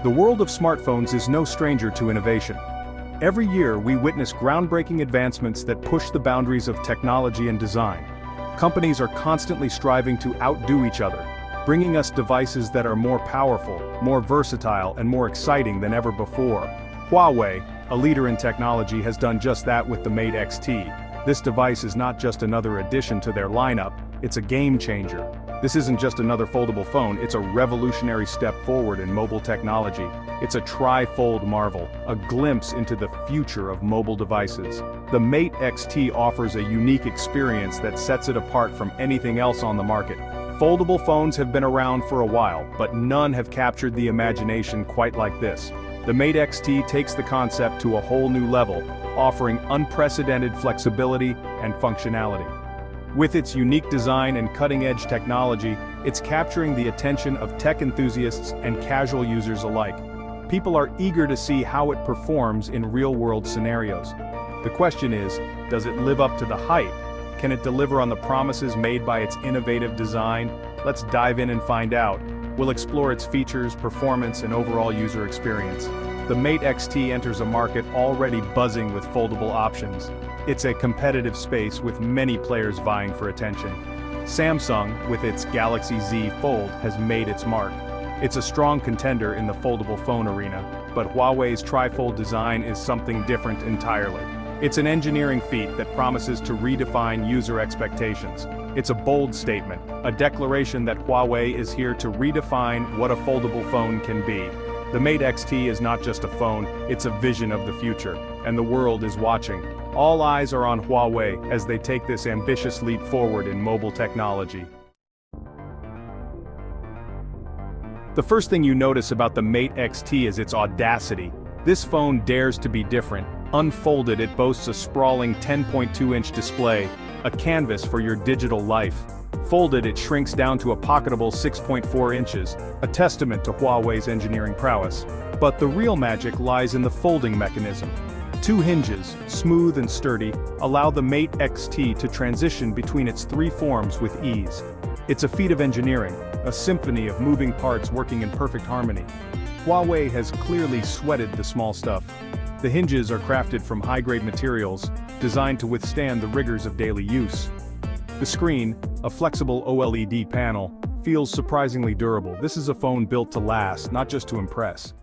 The world of smartphones is no stranger to innovation. Every year we witness groundbreaking advancements that push the boundaries of technology and design. Companies are constantly striving to outdo each other, bringing us devices that are more powerful, more versatile, and more exciting than ever before. Huawei, a leader in technology, has done just that with the Mate XT. This device is not just another addition to their lineup, it's a game changer. This isn't just another foldable phone, it's a revolutionary step forward in mobile technology. It's a tri-fold marvel, a glimpse into the future of mobile devices. The Mate XT offers a unique experience that sets it apart from anything else on the market. Foldable phones have been around for a while, but none have captured the imagination quite like this. The Mate XT takes the concept to a whole new level, offering unprecedented flexibility and functionality. With its unique design and cutting-edge technology, it's capturing the attention of tech enthusiasts and casual users alike. People are eager to see how it performs in real-world scenarios. The question is, does it live up to the hype? Can it deliver on the promises made by its innovative design? Let's dive in and find out. We'll explore its features, performance, and overall user experience. The Mate XT enters a market already buzzing with foldable options. It's a competitive space with many players vying for attention. Samsung, with its Galaxy Z Fold, has made its mark. It's a strong contender in the foldable phone arena, but Huawei's tri-fold design is something different entirely. It's an engineering feat that promises to redefine user expectations. It's a bold statement, a declaration that Huawei is here to redefine what a foldable phone can be. The Mate XT is not just a phone, it's a vision of the future, and the world is watching. All eyes are on Huawei as they take this ambitious leap forward in mobile technology. The first thing you notice about the Mate XT is its audacity. This phone dares to be different. Unfolded, it boasts a sprawling 10.2-inch display, a canvas for your digital life. Folded, it shrinks down to a pocketable 6.4 inches, a testament to Huawei's engineering prowess. But the real magic lies in the folding mechanism. Two hinges, smooth and sturdy, allow the Mate XT to transition between its three forms with ease. It's a feat of engineering, a symphony of moving parts working in perfect harmony. Huawei has clearly sweated the small stuff. The hinges are crafted from high-grade materials, designed to withstand the rigors of daily use. The screen, a flexible OLED panel, feels surprisingly durable. This is a phone built to last, not just to impress.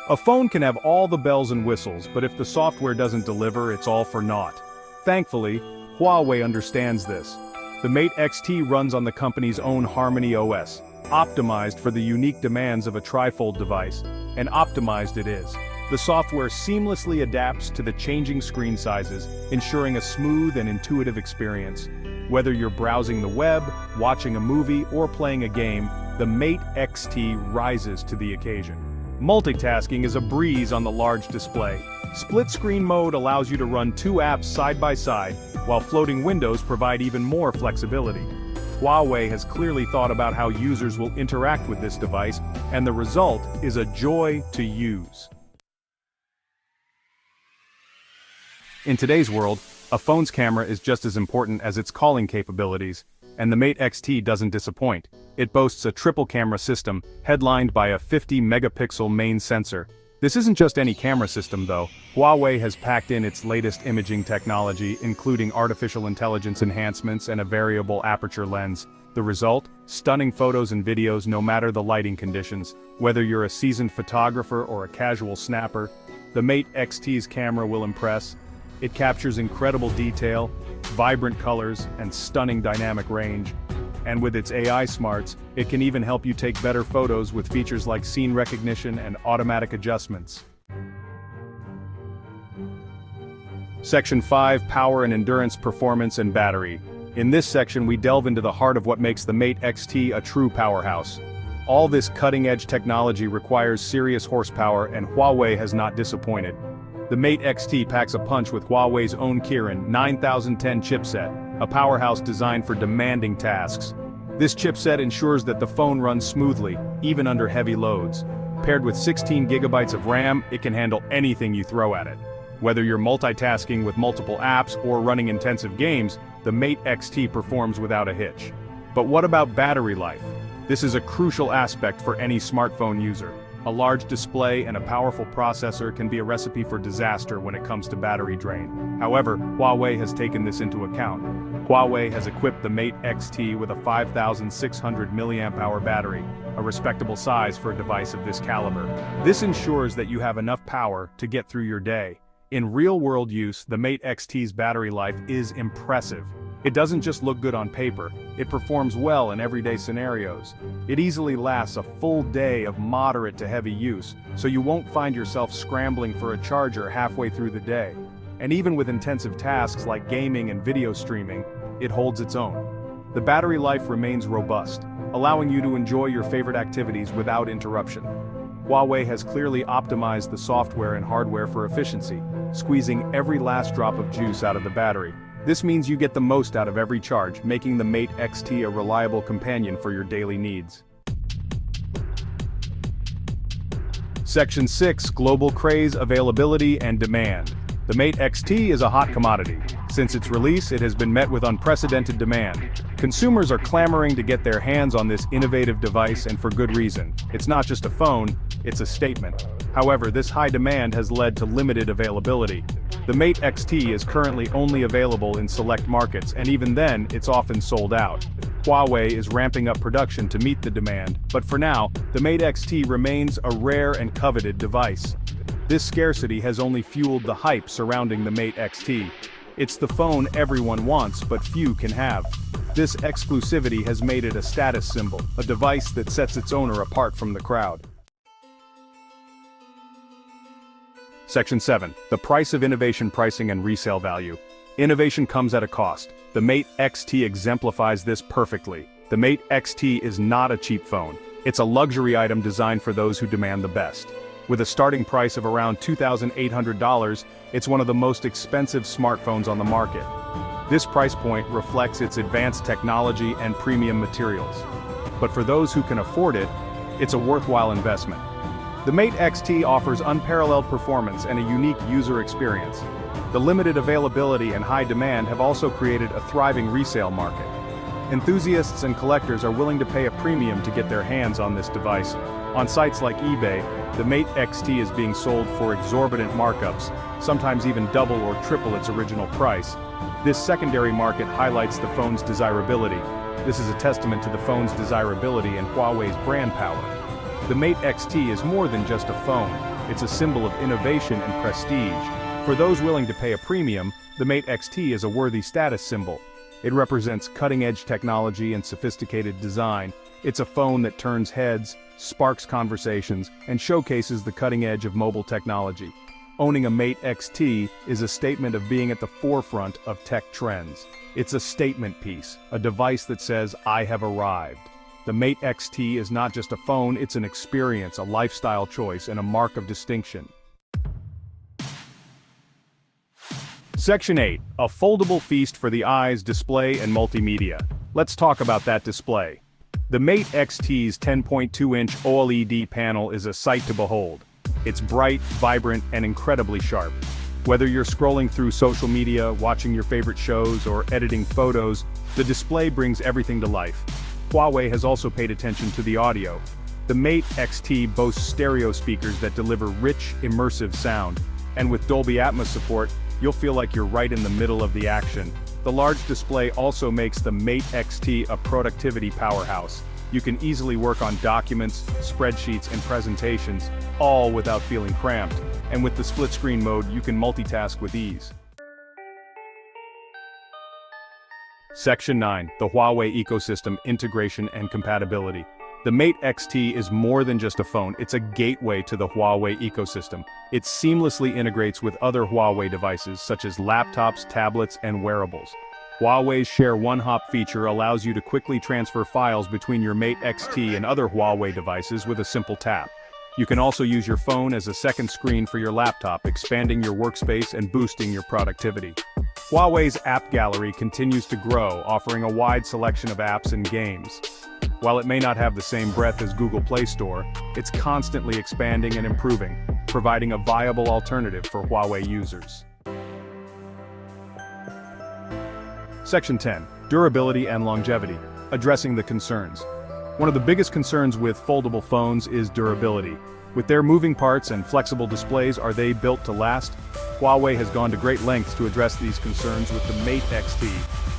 A phone can have all the bells and whistles, but if the software doesn't deliver, it's all for naught. Thankfully, Huawei understands this. The Mate XT runs on the company's own Harmony OS, optimized for the unique demands of a tri-fold device, and optimized it is. The software seamlessly adapts to the changing screen sizes, ensuring a smooth and intuitive experience. Whether you're browsing the web, watching a movie, or playing a game, the Mate XT rises to the occasion. Multitasking is a breeze on the large display. Split-screen mode allows you to run two apps side by side, while floating windows provide even more flexibility. Huawei has clearly thought about how users will interact with this device, and the result is a joy to use. In today's world, a phone's camera is just as important as its calling capabilities, and the Mate XT doesn't disappoint. It boasts a triple camera system, headlined by a 50-megapixel main sensor. This isn't just any camera system though. Huawei has packed in its latest imaging technology, including artificial intelligence enhancements and a variable aperture lens. The result? Stunning photos and videos no matter the lighting conditions. Whether you're a seasoned photographer or a casual snapper, the Mate XT's camera will impress. It captures incredible detail, vibrant colors, and stunning dynamic range. And with its AI smarts, it can even help you take better photos with features like scene recognition and automatic adjustments. Section 5: Power and Endurance, Performance and Battery. In this section we delve into the heart of what makes the Mate XT a true powerhouse. All this cutting-edge technology requires serious horsepower, and Huawei has not disappointed. The Mate XT packs a punch with Huawei's own Kirin 9010 chipset, a powerhouse designed for demanding tasks. This chipset ensures that the phone runs smoothly, even under heavy loads. Paired with 16 gigabytes of RAM, it can handle anything you throw at it. Whether you're multitasking with multiple apps or running intensive games, the Mate XT performs without a hitch. But what about battery life? This is a crucial aspect for any smartphone user. A large display and a powerful processor can be a recipe for disaster when it comes to battery drain. However, Huawei has taken this into account. Huawei has equipped the Mate XT with a 5,600 mAh battery, a respectable size for a device of this caliber. This ensures that you have enough power to get through your day. In real-world use, the Mate XT's battery life is impressive. It doesn't just look good on paper, it performs well in everyday scenarios. It easily lasts a full day of moderate to heavy use, so you won't find yourself scrambling for a charger halfway through the day. And even with intensive tasks like gaming and video streaming, it holds its own. The battery life remains robust, allowing you to enjoy your favorite activities without interruption. Huawei has clearly optimized the software and hardware for efficiency, squeezing every last drop of juice out of the battery. This means you get the most out of every charge, making the Mate XT a reliable companion for your daily needs. Section 6. Global Craze, Availability and Demand. The Mate XT is a hot commodity. Since its release, it has been met with unprecedented demand. Consumers are clamoring to get their hands on this innovative device, and for good reason. It's not just a phone, it's a statement. However, this high demand has led to limited availability. The Mate XT is currently only available in select markets, and even then, it's often sold out. Huawei is ramping up production to meet the demand, but for now, the Mate XT remains a rare and coveted device. This scarcity has only fueled the hype surrounding the Mate XT. It's the phone everyone wants, but few can have. This exclusivity has made it a status symbol, a device that sets its owner apart from the crowd. Section 7. The price of innovation, pricing and resale value. Innovation comes at a cost. The Mate XT exemplifies this perfectly. The Mate XT is not a cheap phone. It's a luxury item designed for those who demand the best. With a starting price of around $2,800, it's one of the most expensive smartphones on the market. This price point reflects its advanced technology and premium materials. But for those who can afford it, it's a worthwhile investment. The Mate XT offers unparalleled performance and a unique user experience. The limited availability and high demand have also created a thriving resale market. Enthusiasts and collectors are willing to pay a premium to get their hands on this device. On sites like eBay, the Mate XT is being sold for exorbitant markups, sometimes even double or triple its original price. This secondary market highlights the phone's desirability. This is a testament to the phone's desirability and Huawei's brand power. The Mate XT is more than just a phone, it's a symbol of innovation and prestige. For those willing to pay a premium, the Mate XT is a worthy status symbol. It represents cutting-edge technology and sophisticated design. It's a phone that turns heads, sparks conversations, and showcases the cutting edge of mobile technology. Owning a Mate XT is a statement of being at the forefront of tech trends. It's a statement piece, a device that says, "I have arrived." The Mate XT is not just a phone, it's an experience, a lifestyle choice, and a mark of distinction. Section 8. A foldable feast for the eyes, display and multimedia. Let's talk about that display. The Mate XT's 10.2-inch OLED panel is a sight to behold. It's bright, vibrant, and incredibly sharp. Whether you're scrolling through social media, watching your favorite shows, or editing photos, the display brings everything to life. Huawei has also paid attention to the audio. The Mate XT boasts stereo speakers that deliver rich, immersive sound. And with Dolby Atmos support, you'll feel like you're right in the middle of the action. The large display also makes the Mate XT a productivity powerhouse. You can easily work on documents, spreadsheets, and presentations, all without feeling cramped. And with the split-screen mode, you can multitask with ease. Section 9. The Huawei Ecosystem, Integration and Compatibility. The Mate XT is more than just a phone, it's a gateway to the Huawei ecosystem. It seamlessly integrates with other Huawei devices such as laptops, tablets, and wearables. Huawei's Share One Hop feature allows you to quickly transfer files between your Mate XT and other Huawei devices with a simple tap. You can also use your phone as a second screen for your laptop, expanding your workspace and boosting your productivity. Huawei's app gallery continues to grow, offering a wide selection of apps and games. While it may not have the same breadth as Google Play Store, it's constantly expanding and improving, providing a viable alternative for Huawei users. Section 10. Durability and longevity. Addressing the concerns. One of the biggest concerns with foldable phones is durability. With their moving parts and flexible displays, are they built to last? Huawei has gone to great lengths to address these concerns with the Mate XT.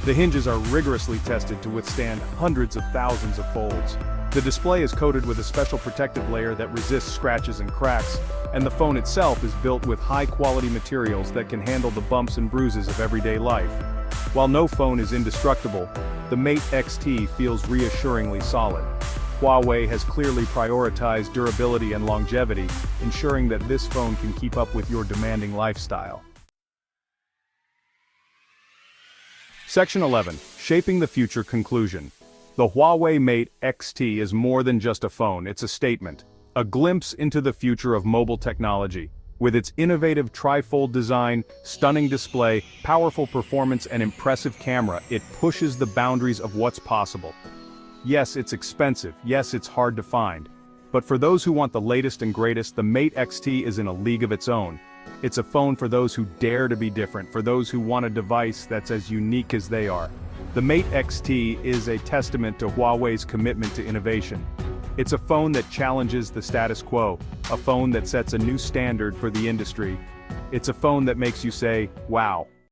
The hinges are rigorously tested to withstand hundreds of thousands of folds. The display is coated with a special protective layer that resists scratches and cracks, and the phone itself is built with high-quality materials that can handle the bumps and bruises of everyday life. While no phone is indestructible, the Mate XT feels reassuringly solid. Huawei has clearly prioritized durability and longevity, ensuring that this phone can keep up with your demanding lifestyle. Section 11. Shaping the Future Conclusion. The Huawei Mate XT is more than just a phone, it's a statement. A glimpse into the future of mobile technology. With its innovative tri-fold design, stunning display, powerful performance and impressive camera, it pushes the boundaries of what's possible. Yes, it's expensive, yes, it's hard to find. But for those who want the latest and greatest, the Mate XT is in a league of its own. It's a phone for those who dare to be different, for those who want a device that's as unique as they are. The Mate XT is a testament to Huawei's commitment to innovation. It's a phone that challenges the status quo, a phone that sets a new standard for the industry. It's a phone that makes you say, wow.